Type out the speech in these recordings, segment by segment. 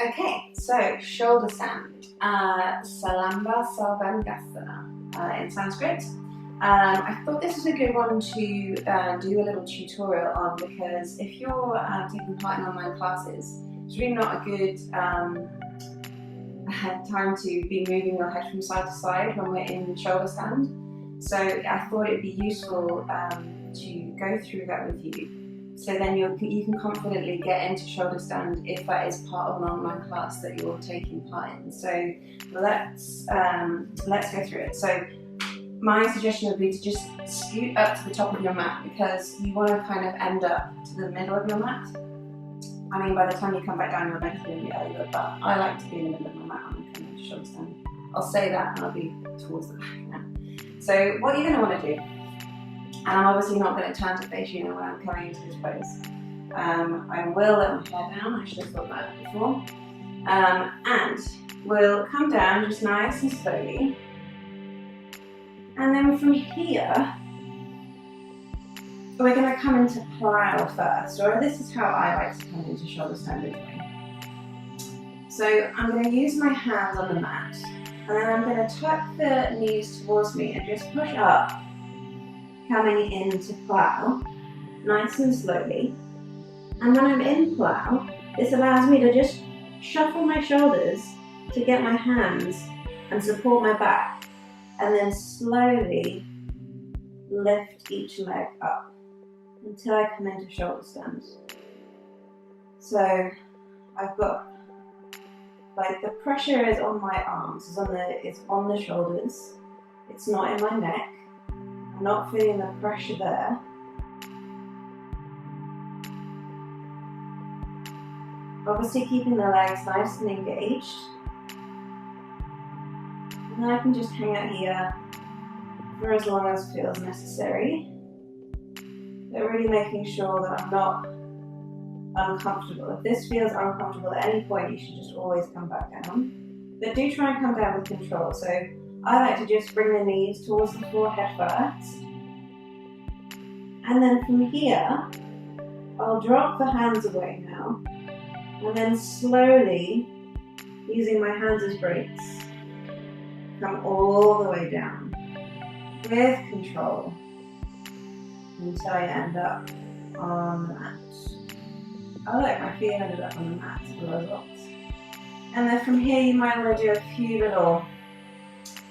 Okay, so shoulder stand, Salamba Sarvangasana in Sanskrit. I thought this was a good one to do a little tutorial on, because if you're taking part in online classes, it's really not a good time to be moving your head from side to side when we're in shoulder stand. So I thought it'd be useful to go through that with you. So then you can confidently get into shoulder stand if that is part of an online class that you're taking part in. So let's go through it. So my suggestion would be to just scoot up to the top of your mat, because you want to kind of end up to the middle of your mat. I mean, by the time you come back down, your leg's going to be over, but I like to be in the middle of my mat when I come into shoulder stand. I'll say that and I'll be towards the back now. So what you're going to want to do, and I'm obviously not going to turn to face you when I'm coming into this pose. I will let my hair down, I should have thought that before. And we'll come down just nice and slowly. And then from here, we're going to come into plow first, or this is how I like to come into shoulder stand anyway. So I'm going to use my hands on the mat, and then I'm going to tuck the knees towards me and just push up, coming into plow, nice and slowly. And when I'm in plow, this allows me to just shuffle my shoulders to get my hands and support my back, and then slowly lift each leg up until I come into shoulder stand. So I've got, like, the pressure is on my arms, it's on the shoulders, it's not in my neck. I'm not feeling the pressure there. Obviously keeping the legs nice and engaged. And then I can just hang out here for as long as feels necessary. But really making sure that I'm not uncomfortable. If this feels uncomfortable at any point, you should just always come back down. But do try and come down with control. So I like to just bring the knees towards the forehead first. And then from here, I'll drop the hands away now. And then slowly, using my hands as brakes, come all the way down with control until I end up on the mat. I like my feet ended up on the mat as well. And then from here, you might want to do a few little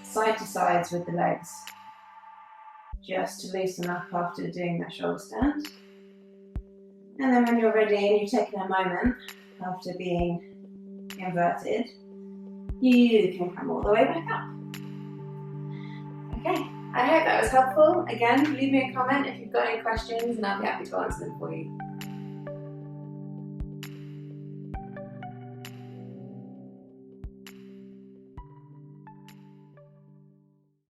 side to sides with the legs, just to loosen up after doing that shoulder stand. And then when you're ready and you've taken a moment after being inverted, you can come all the way back up. Okay, I hope that was helpful. Again, leave me a comment if you've got any questions and I'll be happy to answer them for you.